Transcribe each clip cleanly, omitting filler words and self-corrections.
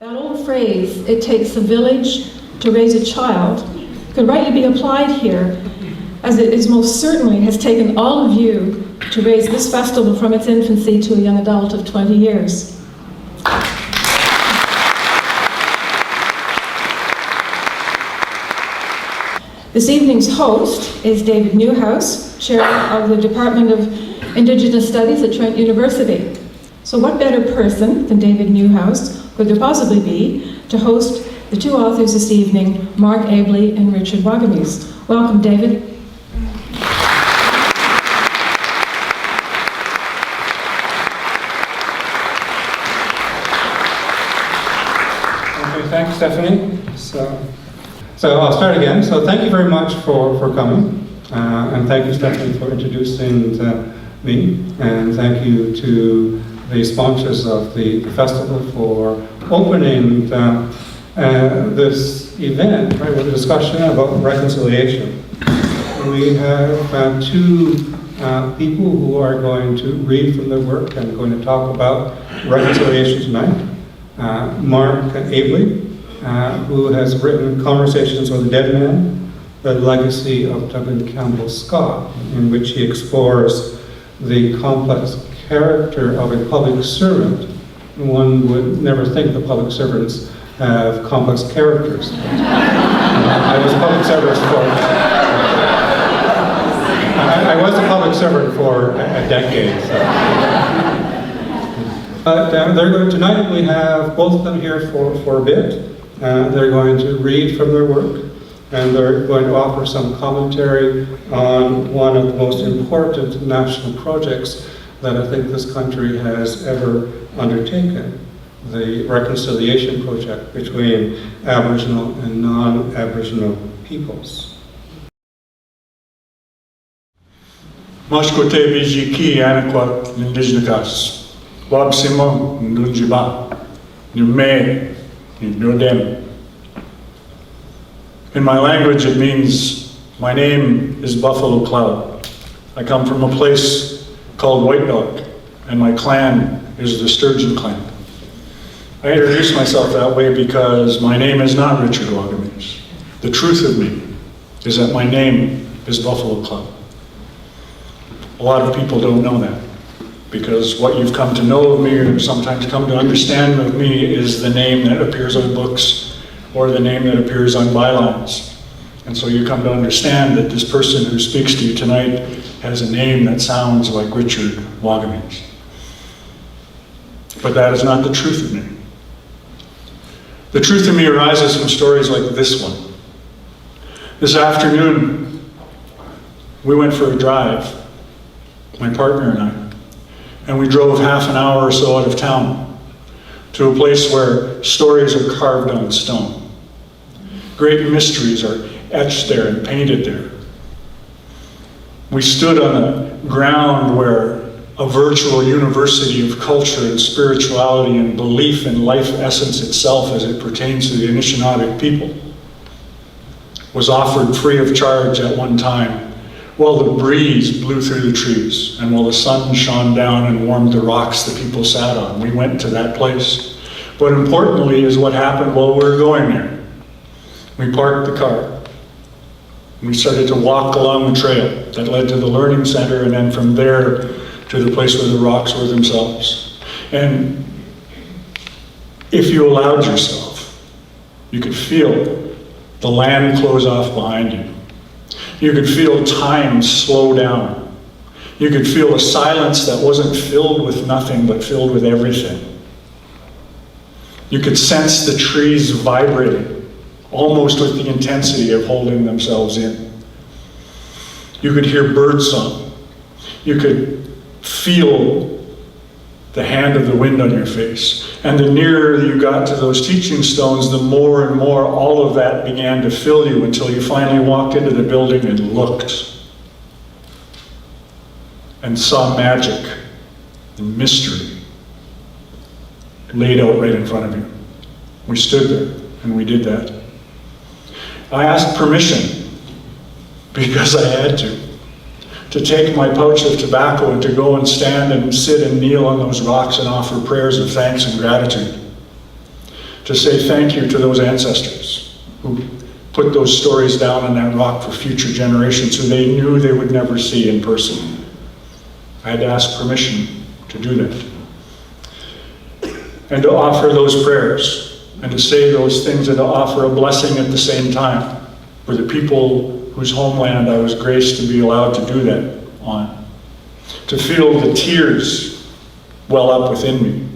That old phrase, "it takes a village to raise a child," could rightly be applied here, as it is most certainly has taken all of you to raise this festival from its infancy to a young adult of 20 years. This evening's host is David Newhouse, Chair of the Department of Indigenous Studies at Trent University. So what better person than David Newhouse could there possibly be to host the two authors this evening, Mark Abley and Richard Wagamese. Welcome, David. Okay, thanks, Stephanie. So I'll start again. So thank you very much for coming. And thank you, Stephanie, for introducing me. And thank you to the sponsors of the festival for opening this event, right, with a discussion about reconciliation. We have two people who are going to read from their work and going to talk about reconciliation tonight. Mark Abley, who has written Conversations with a Dead Man, The Legacy of Douglas Campbell Scott, in which he explores the complex character of a public servant. One would never think the public servants have complex characters. I was a public servant for a decade. So. Tonight we have both of them here for a bit. They're going to read from their work, and they're going to offer some commentary on one of the most important national projects that I think this country has ever undertaken, the reconciliation project between Aboriginal and non-Aboriginal peoples. Moshkote Vijiki Anakwat Nindijnakas, Wab Simon Ndunjiba, Nume, Nudem. In my language, it means, my name is Buffalo Cloud. I come from a place called White Dog, and my clan is the Sturgeon clan. I introduce myself that way because my name is not Richard Wagamese. The truth of me is that my name is Buffalo Cloud. A lot of people don't know that, because what you've come to know of me, or sometimes come to understand of me, is the name that appears on books, or the name that appears on bylines. And so you come to understand that this person who speaks to you tonight has a name that sounds like Richard Wagamese. But that is not the truth of me. The truth of me arises from stories like this one. This afternoon, we went for a drive, my partner and we drove half an hour or so out of town to a place where stories are carved on stone. Great mysteries are etched there and painted there. We stood on a ground where a virtual university of culture and spirituality and belief in life essence itself as it pertains to the Anishinaabe people was offered free of charge at one time, while the breeze blew through the trees and while the sun shone down and warmed the rocks the people sat on. We went to that place. But importantly is what happened while we were going there. We parked the car. We started to walk along the trail that led to the learning center, and then from there to the place where the rocks were themselves. And if you allowed yourself, you could feel the land close off behind you. You could feel time slow down. You could feel a silence that wasn't filled with nothing, but filled with everything. You could sense the trees vibrating, almost with the intensity of holding themselves in. You could hear birdsong. You could feel the hand of the wind on your face. And the nearer you got to those teaching stones, the more and more all of that began to fill you until you finally walked into the building and looked and saw magic and mystery laid out right in front of you. We stood there and we did that. I asked permission, because I had to take my pouch of tobacco and to go and stand and sit and kneel on those rocks and offer prayers of thanks and gratitude. to say thank you to those ancestors who put those stories down on that rock for future generations who they knew they would never see in person. I had to ask permission to do that. And to offer those prayers, and to say those things, and to offer a blessing at the same time for the people whose homeland I was graced to be allowed to do that on. To feel the tears well up within me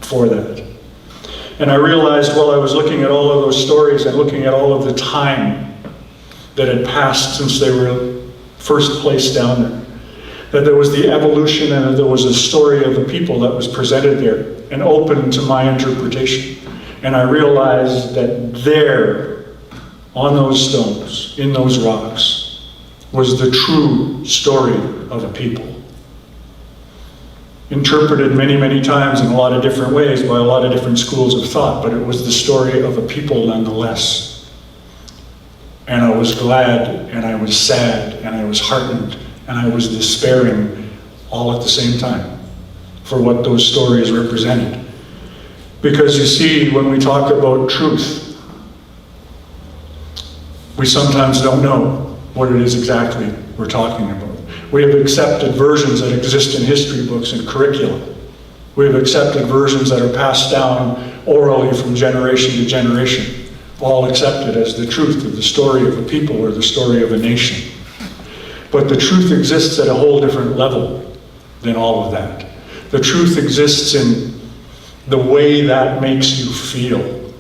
for that. And I realized while I was looking at all of those stories and looking at all of the time that had passed since they were first placed down there, that there was the evolution and that there was a story of the people that was presented there and open to my interpretation. And I realized that there, on those stones, in those rocks, was the true story of a people. Interpreted many, many times in a lot of different ways by a lot of different schools of thought, but it was the story of a people nonetheless. And I was glad, and I was sad, and I was heartened, and I was despairing all at the same time for what those stories represented. Because you see, when we talk about truth, we sometimes don't know what it is exactly we're talking about. We have accepted versions that exist in history books and curricula. We have accepted versions that are passed down orally from generation to generation, all accepted as the truth of the story of a people or the story of a nation. But the truth exists at a whole different level than all of that. The truth exists in the way that makes you feel.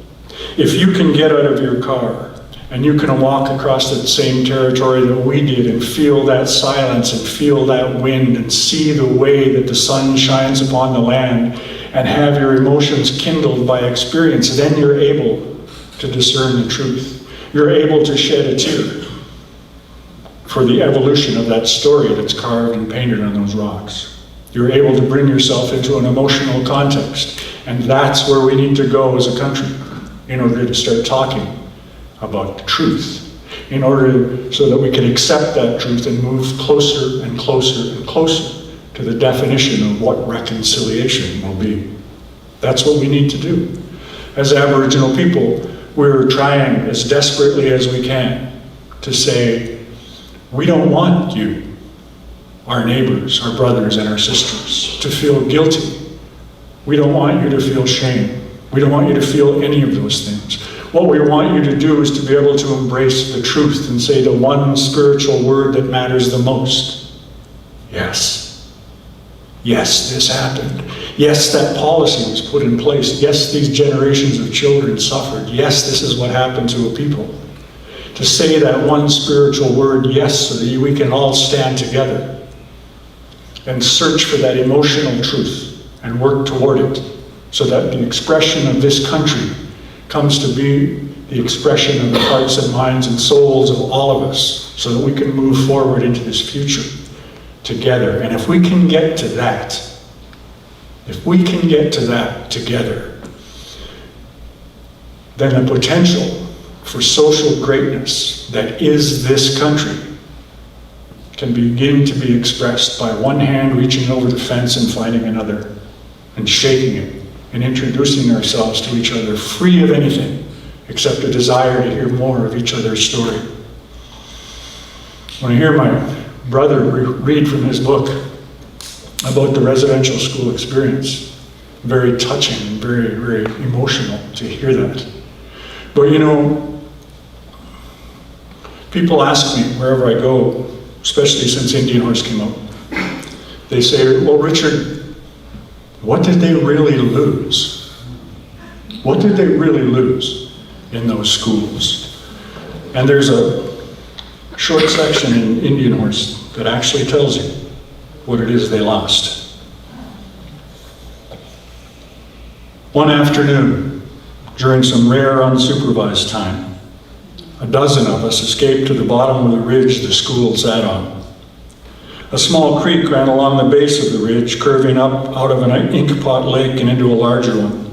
If you can get out of your car and you can walk across that same territory that we did and feel that silence and feel that wind and see the way that the sun shines upon the land and have your emotions kindled by experience, then you're able to discern the truth. You're able to shed a tear for the evolution of that story that's carved and painted on those rocks. You're able to bring yourself into an emotional context. And that's where we need to go as a country in order to start talking about the truth, in order so that we can accept that truth and move closer and closer and closer to the definition of what reconciliation will be. That's what we need to do. As Aboriginal people, we're trying as desperately as we can to say, we don't want you, our neighbors, our brothers and our sisters, to feel guilty. We don't want you to feel shame. We don't want you to feel any of those things. What we want you to do is to be able to embrace the truth and say the one spiritual word that matters the most. Yes. Yes, this happened. Yes, that policy was put in place. Yes, these generations of children suffered. Yes, this is what happened to a people. To say that one spiritual word, yes, so that we can all stand together and search for that emotional truth and work toward it, so that the expression of this country comes to be the expression of the hearts and minds and souls of all of us, so that we can move forward into this future together. And if we can get to that, together, then the potential for social greatness that is this country can begin to be expressed by one hand reaching over the fence and finding another, and shaking it, and introducing ourselves to each other free of anything except a desire to hear more of each other's story. When I hear my brother read from his book about the residential school experience, very touching and very, very emotional to hear that. But you know, people ask me wherever I go, especially since Indian Horse came out, they say, well, Richard, what did they really lose? What did they really lose in those schools? And there's a short section in Indian Horse that actually tells you what it is they lost. One afternoon, during some rare unsupervised time, a dozen of us escaped to the bottom of the ridge the school sat on. A small creek ran along the base of the ridge, curving up out of an inkpot lake and into a larger one.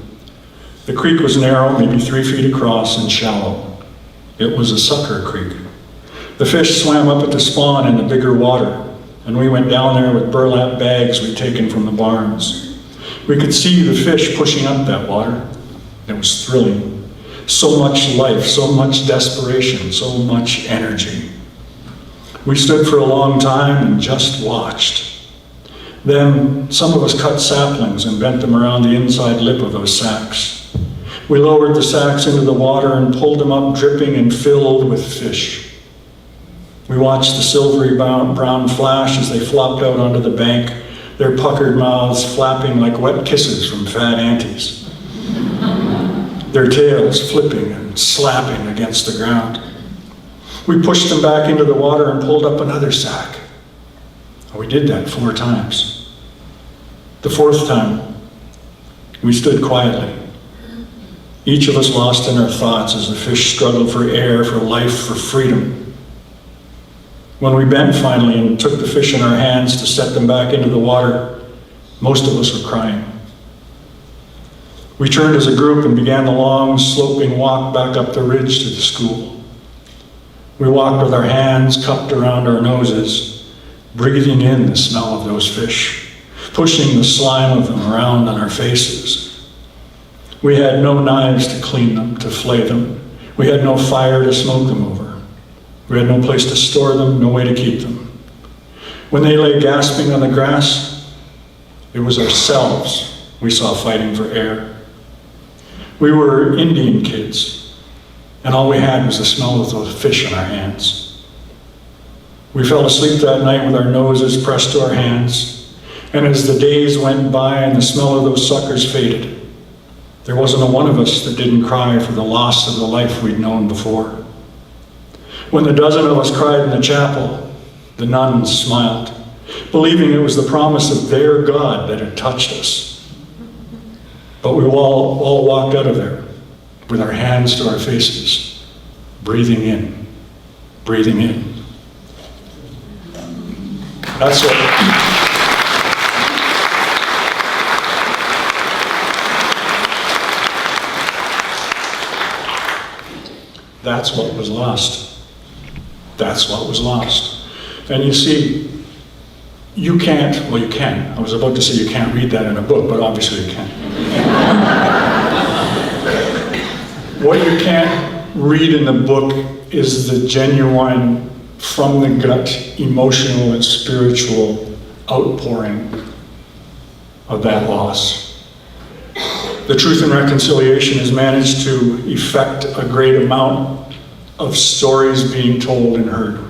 The creek was narrow, maybe 3 feet across, and shallow. It was a sucker creek. The fish swam up at the spawn in the bigger water, and we went down there with burlap bags we'd taken from the barns. We could see the fish pushing up that water. It was thrilling. So much life, so much desperation, so much energy. We stood for a long time and just watched. Then some of us cut saplings and bent them around the inside lip of those sacks. We lowered the sacks into the water and pulled them up dripping and filled with fish. We watched the silvery brown flash as they flopped out onto the bank, their puckered mouths flapping like wet kisses from fat aunties, their tails flipping and slapping against the ground. We pushed them back into the water and pulled up another sack. We did that 4 times. The 4th time, we stood quietly. Each of us lost in our thoughts as the fish struggled for air, for life, for freedom. When we bent finally and took the fish in our hands to set them back into the water, most of us were crying. We turned as a group and began the long, sloping walk back up the ridge to the school. We walked with our hands cupped around our noses, breathing in the smell of those fish, pushing the slime of them around on our faces. We had no knives to clean them, to flay them. We had no fire to smoke them over. We had no place to store them, no way to keep them. When they lay gasping on the grass, it was ourselves we saw fighting for air. We were Indian kids, and all we had was the smell of those fish in our hands. We fell asleep that night with our noses pressed to our hands, and as the days went by and the smell of those suckers faded, there wasn't a one of us that didn't cry for the loss of the life we'd known before. When the dozen of us cried in the chapel, the nuns smiled, believing it was the promise of their God that had touched us. But we all walked out of there with our hands to our faces, breathing in, breathing in. That's what that's what was lost. That's what was lost. And you see, you can't, well, you can. I was about to say you can't read that in a book, but obviously you can. What you can't read in the book is the genuine, from the gut, emotional and spiritual outpouring of that loss. The Truth and Reconciliation has managed to effect a great amount of stories being told and heard.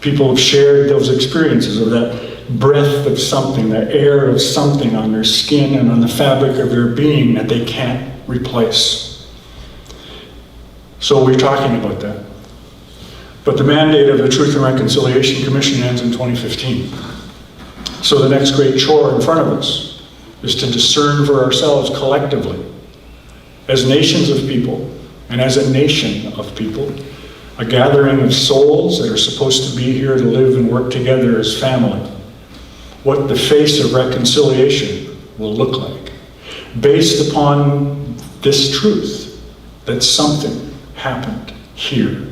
People have shared those experiences of that breath of something, the air of something on their skin and on the fabric of their being that they can't replace. So we're talking about that. But the mandate of the Truth and Reconciliation Commission ends in 2015. So the next great chore in front of us is to discern for ourselves collectively, as nations of people, and as a nation of people, a gathering of souls that are supposed to be here to live and work together as family, what the face of reconciliation will look like, based upon this truth that something happened here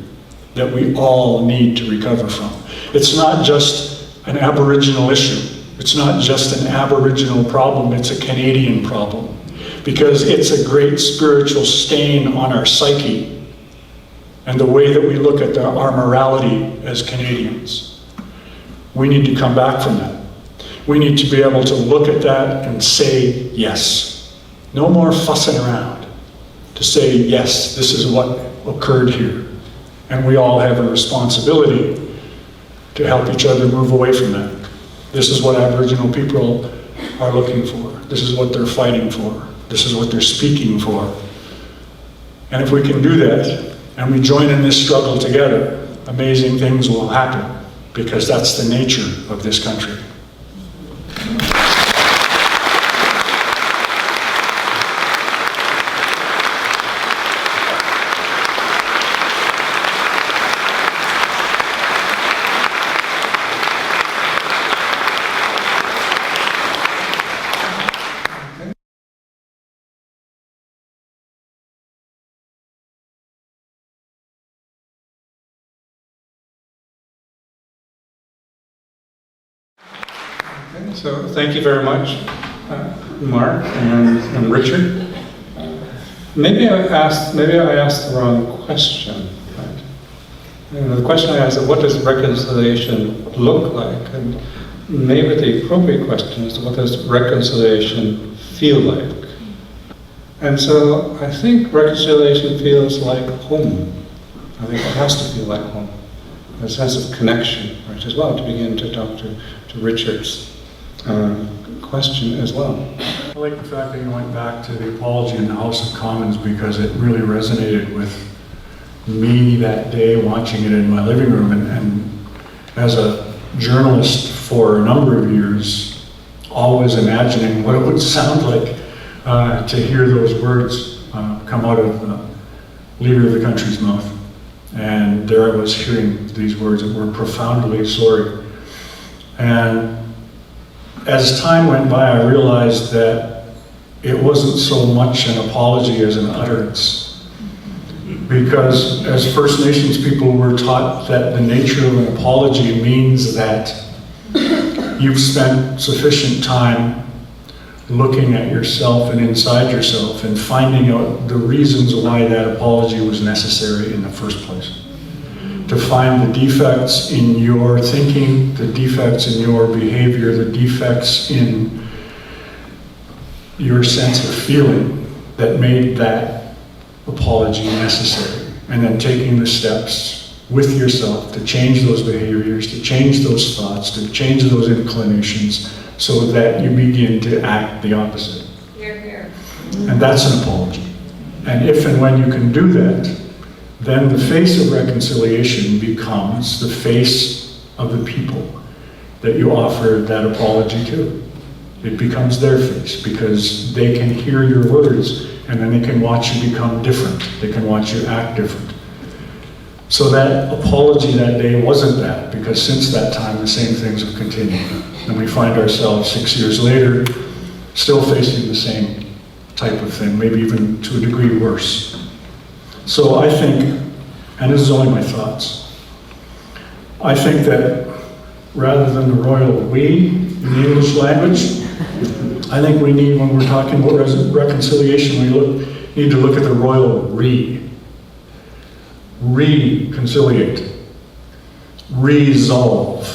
that we all need to recover from. It's not just an Aboriginal issue. It's not just an Aboriginal problem, it's a Canadian problem. Because it's a great spiritual stain on our psyche and the way that we look at our morality as Canadians. We need to come back from that. We need to be able to look at that and say yes. No more fussing around. To say yes, this is what occurred here. And we all have a responsibility to help each other move away from that. This is what Aboriginal people are looking for. This is what they're fighting for. This is what they're speaking for. And if we can do that, and we join in this struggle together, amazing things will happen, because that's the nature of this country. So thank you very much, Mark and Richard. Maybe I asked the wrong question. Right? The question I asked is, what does reconciliation look like? And maybe the appropriate question is, what does reconciliation feel like? And so I think reconciliation feels like home. I think it has to feel like home. A sense of connection, right, as well, to begin to talk to Richard's question as well. I like the fact that you went back to the apology in the House of Commons, because it really resonated with me that day watching it in my living room, and as a journalist for a number of years, always imagining what it would sound like to hear those words come out of the leader of the country's mouth. And there I was hearing these words that were profoundly sorry. And as time went by, I realized that it wasn't so much an apology as an utterance. Because as First Nations people, we're taught that the nature of an apology means that you've spent sufficient time looking at yourself and inside yourself and finding out the reasons why that apology was necessary in the first place. To find the defects in your thinking, the defects in your behavior, the defects in your sense of feeling that made that apology necessary. And then taking the steps with yourself to change those behaviors, to change those thoughts, to change those inclinations, so that you begin to act the opposite. Hear, hear. And that's an apology. And if and when you can do that, then the face of reconciliation becomes the face of the people that you offer that apology to. It becomes their face, because they can hear your words, and then they can watch you become different. They can watch you act different. So that apology that day wasn't that, because since that time the same things have continued. And we find ourselves 6 years later still facing the same type of thing, maybe even to a degree worse. So I think, and this is only my thoughts, I think that rather than the royal we in the English language, I think we need, when we're talking about reconciliation, we need to look at the royal re. Reconciliate, resolve,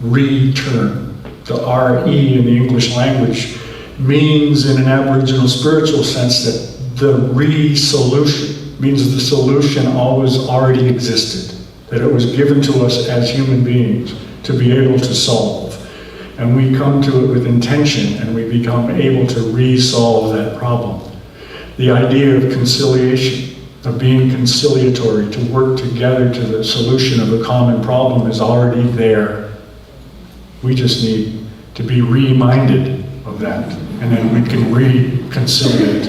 return. The R-E in the English language means, in an Aboriginal spiritual sense, that the re-solution means the solution always already existed, that it was given to us as human beings to be able to solve. And we come to it with intention, and we become able to resolve that problem. The idea of conciliation, of being conciliatory, to work together to the solution of a common problem, is already there. We just need to be reminded of that, and then we can reconciliate.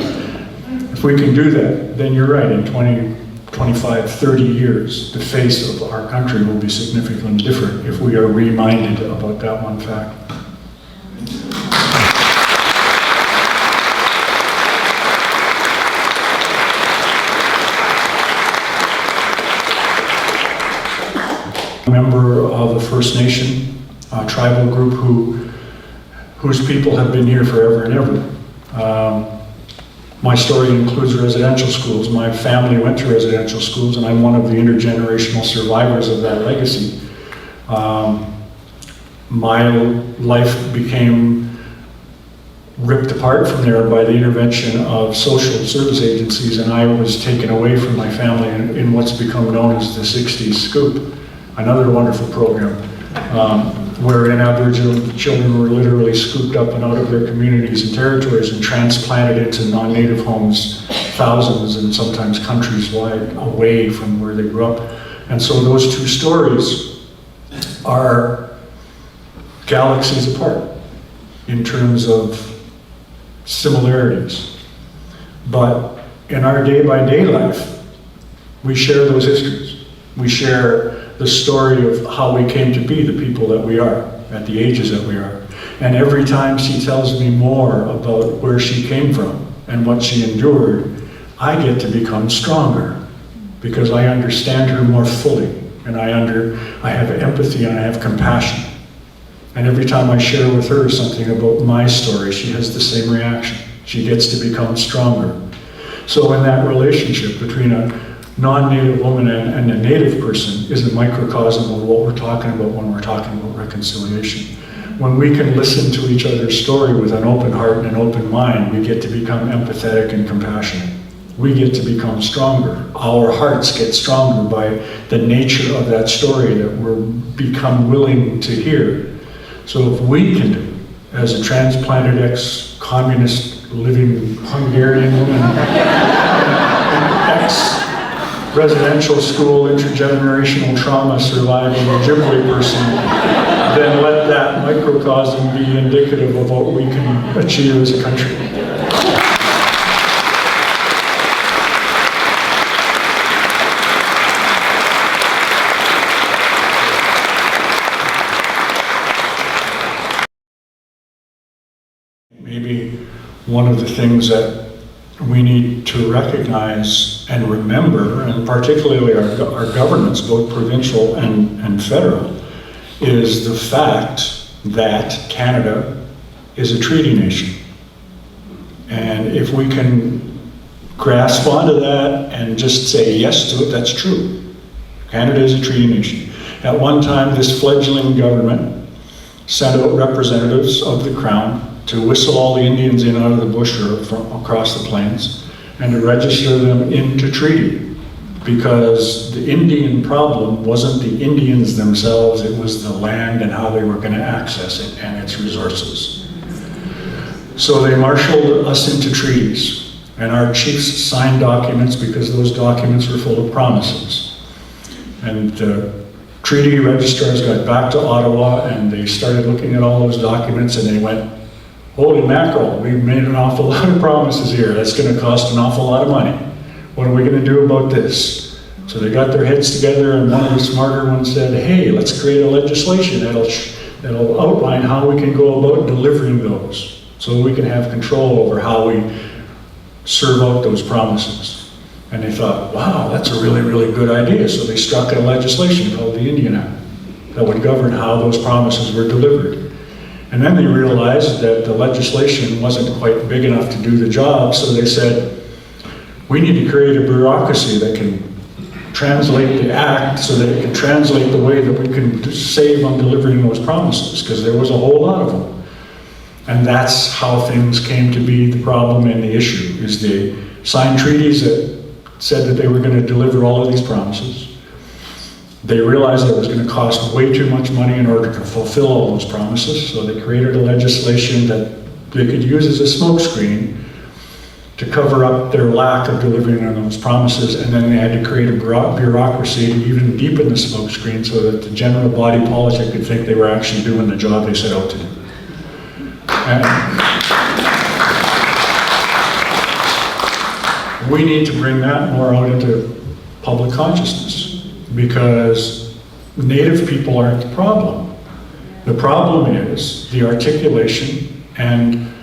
If we can do that, then you're right, in 20, 25, 30 years, the face of our country will be significantly different if we are reminded about that one fact. A member of a First Nation tribal group whose people have been here forever and ever. My story includes residential schools. My family went to residential schools, and I'm one of the intergenerational survivors of that legacy. My life became ripped apart from there by the intervention of social service agencies, and I was taken away from my family in what's become known as the 60s Scoop, another wonderful program, wherein Aboriginal children were literally scooped up and out of their communities and territories and transplanted into non-native homes, thousands and sometimes countries wide away from where they grew up. And so those two stories are galaxies apart in terms of similarities. But in our day-by-day life, we share those histories. We share the story of how we came to be the people that we are, at the ages that we are. And every time she tells me more about where she came from and what she endured, I get to become stronger, because I understand her more fully, and I have empathy and I have compassion. And every time I share with her something about my story, she has the same reaction. She gets to become stronger. So in that relationship between a non-native woman and a native person is a microcosm of what we're talking about when we're talking about reconciliation. When we can listen to each other's story with an open heart and an open mind, we get to become empathetic and compassionate. We get to become stronger. Our hearts get stronger by the nature of that story that we're become willing to hear. So if we can do it, as a transplanted ex-communist living Hungarian woman, ex-residential school intergenerational trauma surviving Ojibwe person, then let that microcosm be indicative of what we can achieve as a country. Maybe one of the things that we need to recognize and remember, and particularly our governments, both provincial and federal, is the fact that Canada is a treaty nation. And if we can grasp onto that and just say yes to it, that's true. Canada is a treaty nation. At one time, this fledgling government sent out representatives of the Crown to whistle all the Indians in out of the bush or from across the plains and to register them into treaty, because the Indian problem wasn't the Indians themselves, it was the land and how they were going to access it and its resources. So they marshaled us into treaties, and our chiefs signed documents because those documents were full of promises. And the treaty registrars got back to Ottawa and they started looking at all those documents and they went, holy mackerel, we've made an awful lot of promises here. That's going to cost an awful lot of money. What are we going to do about this? So they got their heads together, and one of the smarter ones said, hey, let's create a legislation that'll outline how we can go about delivering those so we can have control over how we serve out those promises. And they thought, wow, that's a really, really good idea. So they struck a legislation called the Indian Act that would govern how those promises were delivered. And then they realized that the legislation wasn't quite big enough to do the job, so they said, we need to create a bureaucracy that can translate the act so that it can translate the way that we can save on delivering those promises, because there was a whole lot of them. And that's how things came to be the problem and the issue, is they signed treaties that said that they were going to deliver all of these promises. They realized that it was going to cost way too much money in order to fulfill all those promises, so they created a legislation that they could use as a smokescreen to cover up their lack of delivering on those promises, and then they had to create a bureaucracy to even deepen the smokescreen so that the general body politic could think they were actually doing the job they set out to do. And we need to bring that more out into public consciousness, because Native people aren't the problem. The problem is the articulation and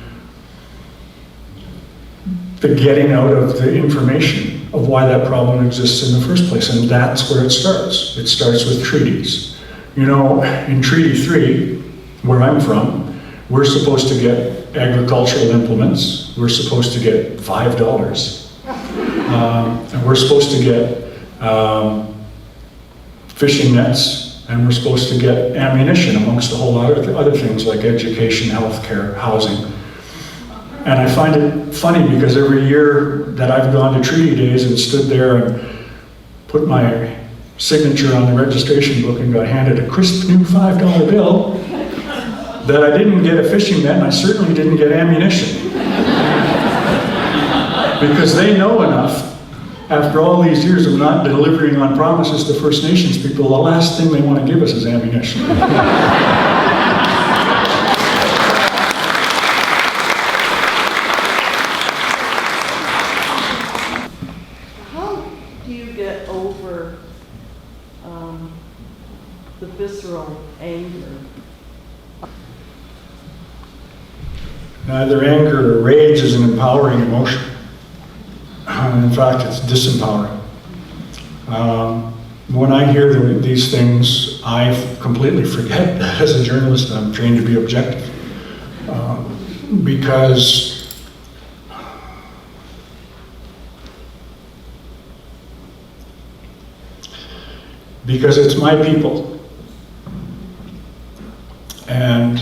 the getting out of the information of why that problem exists in the first place, and that's where it starts. It starts with treaties. You know, in Treaty 3, where I'm from, we're supposed to get agricultural implements, we're supposed to get $5, and we're supposed to get fishing nets, and we're supposed to get ammunition, amongst a whole lot of other things like education, healthcare, housing. And I find it funny because every year that I've gone to treaty days and stood there and put my signature on the registration book and got handed a crisp new $5 bill, that I didn't get a fishing net and I certainly didn't get ammunition. Because they know enough, after all these years of not delivering on promises to First Nations people, the last thing they want to give us is ammunition. How do you get over the visceral anger? Neither anger or rage is an empowering emotion. In fact, it's disempowering. When I hear these things, I completely forget that as a journalist I'm trained to be objective. Because because it's my people. And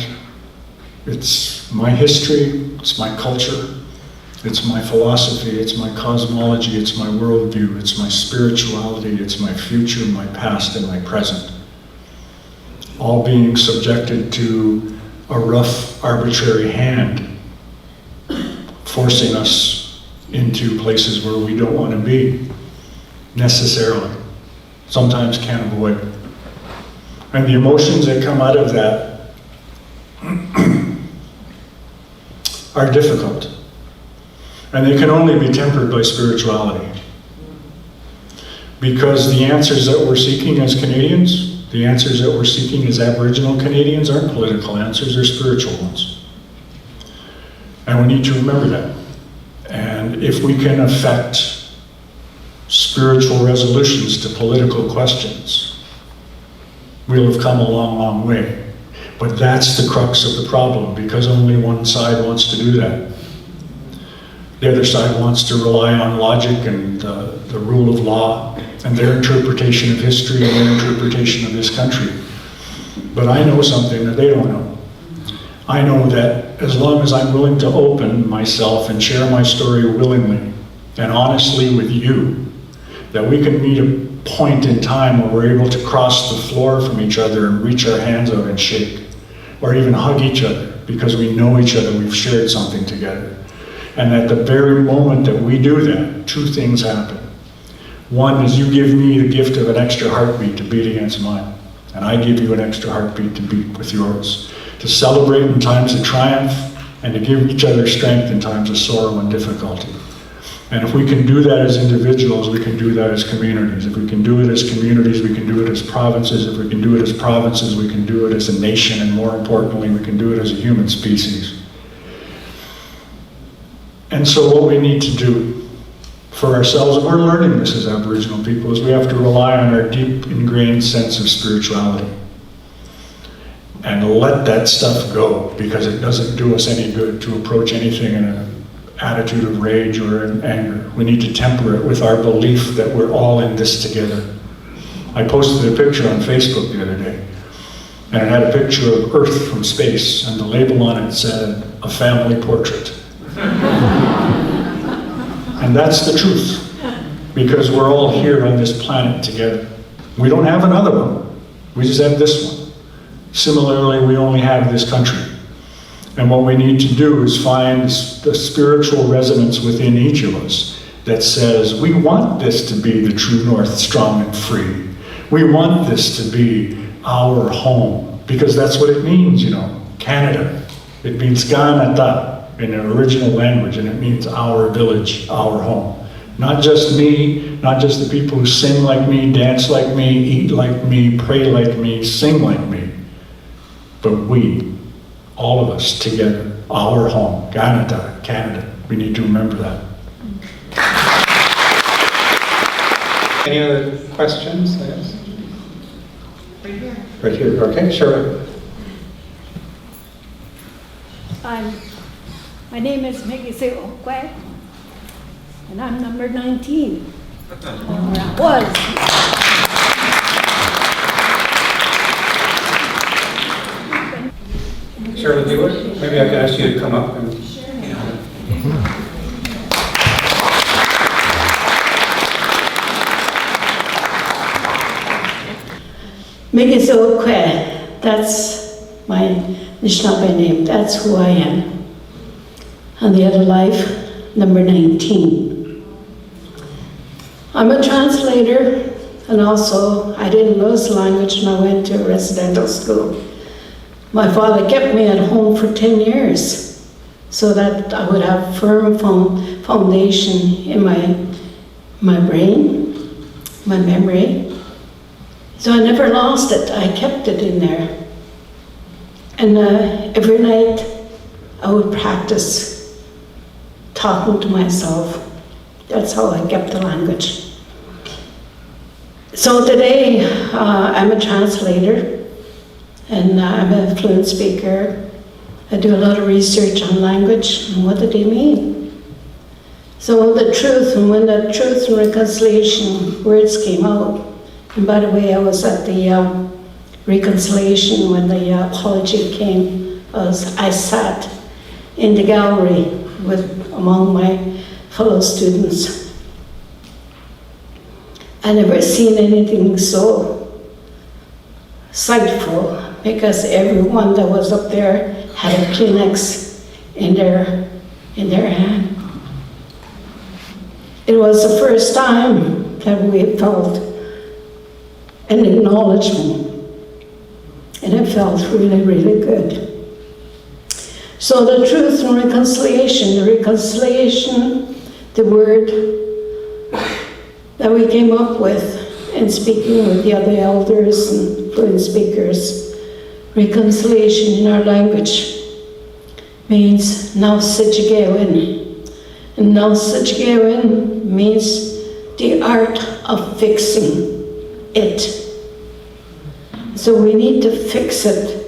it's my history, it's my culture, it's my philosophy, it's my cosmology, it's my worldview, it's my spirituality, it's my future, my past, and my present. All being subjected to a rough, arbitrary hand, forcing us into places where we don't want to be, necessarily. Sometimes can't avoid. And the emotions that come out of that are difficult. And they can only be tempered by spirituality. Because the answers that we're seeking as Canadians, the answers that we're seeking as Aboriginal Canadians aren't political answers, they're spiritual ones. And we need to remember that. And if we can affect spiritual resolutions to political questions, we'll have come a long, long way. But that's the crux of the problem, because only one side wants to do that. The other side wants to rely on logic and the rule of law and their interpretation of history and their interpretation of this country. But I know something that they don't know. I know that as long as I'm willing to open myself and share my story willingly and honestly with you, that we can meet a point in time where we're able to cross the floor from each other and reach our hands out and shake, or even hug each other because we know each other, we've shared something together. And at the very moment that we do that, two things happen. One is you give me the gift of an extra heartbeat to beat against mine, and I give you an extra heartbeat to beat with yours, to celebrate in times of triumph and to give each other strength in times of sorrow and difficulty. And if we can do that as individuals, we can do that as communities. If we can do it as communities, we can do it as provinces. If we can do it as provinces, we can do it as a nation, and more importantly, we can do it as a human species. And so what we need to do for ourselves, and we're learning this as Aboriginal people, is we have to rely on our deep ingrained sense of spirituality and let that stuff go, because it doesn't do us any good to approach anything in an attitude of rage or in anger. We need to temper it with our belief that we're all in this together. I posted a picture on Facebook the other day, and it had a picture of Earth from space, and the label on it said, "A family portrait." And that's the truth, because we're all here on this planet together. We don't have another one, we just have this one. Similarly, we only have this country. And what we need to do is find the spiritual resonance within each of us that says, we want this to be the true north, strong and free. We want this to be our home, because that's what it means, Canada. It means Kanata in the original language, and it means our village, our home. Not just me, not just the people who sing like me, dance like me, eat like me, pray like me, sing like me, but we, all of us together, our home, Kanata, Canada. We need to remember that. Any other questions? Yes. Right here. Right here, okay, sure. My name is Maggie Okwe, and I'm number 19. Or I was. Cheryl, do you want, maybe I could ask you to come up and... Maggie Okwe, that's my Anishinaabe name, that's who I am. And the other life, number 19. I'm a translator, and also I didn't lose the language when I went to residential school. My father kept me at home for 10 years so that I would have firm foundation in my brain, my memory. So I never lost it, I kept it in there. And every night I would practice talking to myself. That's how I kept the language. So today I'm a translator, and I'm a fluent speaker. I do a lot of research on language and what do they mean. So the truth, and when the truth and reconciliation words came out, And by the way, I was at the reconciliation when the apology came. I sat in the gallery among my fellow students. I never seen anything so sightful, because everyone that was up there had a Kleenex in their hand. It was the first time that we felt an acknowledgement, and it felt really, really good. So the truth and reconciliation, the word that we came up with in speaking with the other elders and fluent speakers, reconciliation in our language means nausigewin. And nausigewin means the art of fixing it. So we need to fix it,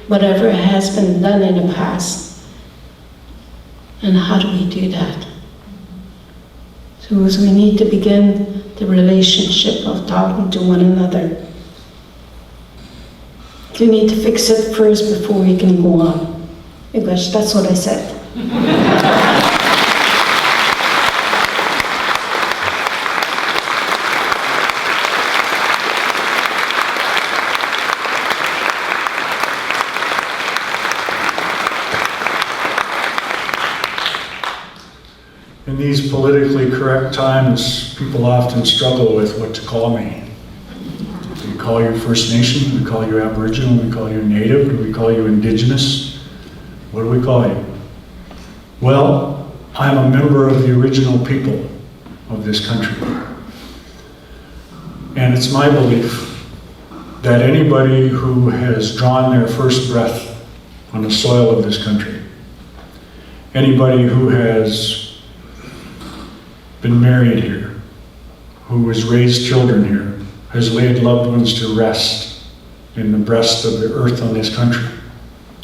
whatever has been done in the past. And how do we do that? So we need to begin the relationship of talking to one another. We need to fix it first before we can go on. English, that's what I said. In these politically correct times, people often struggle with what to call me. Do we call you First Nation? Do we call you Aboriginal? Do we call you Native? Do we call you Indigenous? What do we call you? Well, I'm a member of the original people of this country. And it's my belief that anybody who has drawn their first breath on the soil of this country, anybody who has been married here, who has raised children here, has laid loved ones to rest in the breast of the earth on this country.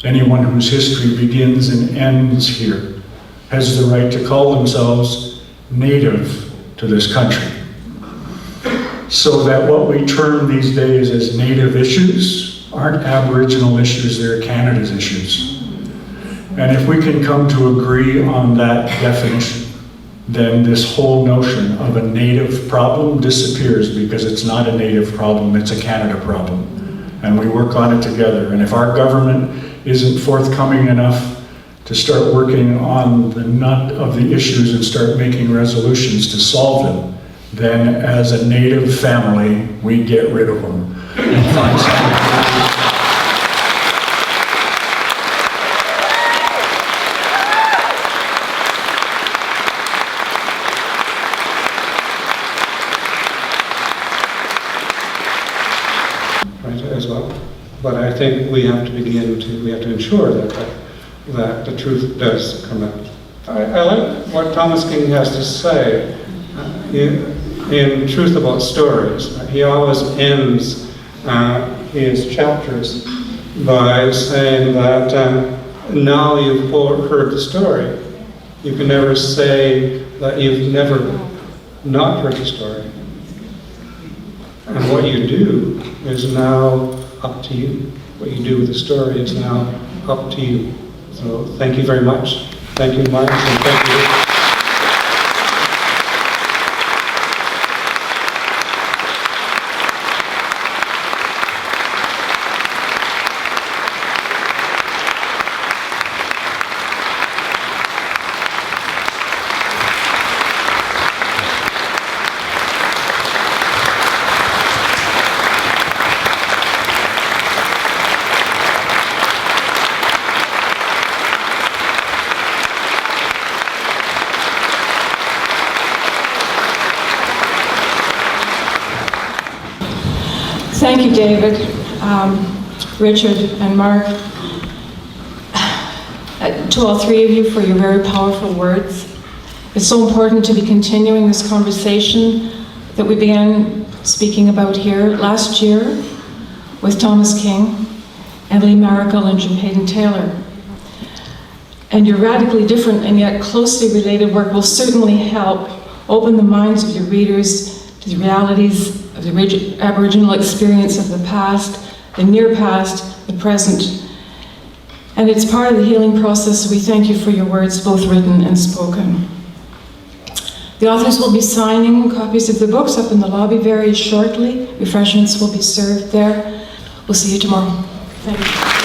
Anyone whose history begins and ends here has the right to call themselves native to this country. So that what we term these days as native issues aren't Aboriginal issues, they're Canada's issues. And if we can come to agree on that definition, then this whole notion of a native problem disappears, because it's not a native problem, it's a Canada problem. And we work on it together. And if our government isn't forthcoming enough to start working on the nut of the issues and start making resolutions to solve them, then as a native family, we get rid of them and find something. As well. But I think we have to ensure that the truth does come out. I like what Thomas King has to say in Truth About Stories. He always ends his chapters by saying that now you've heard the story. You can never say that you've never not heard the story. And what you do is now up to you. What you do with the story is now up to you. So thank you very much. Thank you, Mark, and thank you. Thank you, David, Richard, and Mark, to all three of you for your very powerful words. It's so important to be continuing this conversation that we began speaking about here last year with Thomas King, Emily Maracle, and Jim Hayden Taylor. And your radically different and yet closely related work will certainly help open the minds of your readers to the realities of the Aboriginal experience of the past, the near past, the present. And it's part of the healing process, so we thank you for your words, both written and spoken. The authors will be signing copies of the books up in the lobby very shortly. Refreshments will be served there. We'll see you tomorrow. Thank you.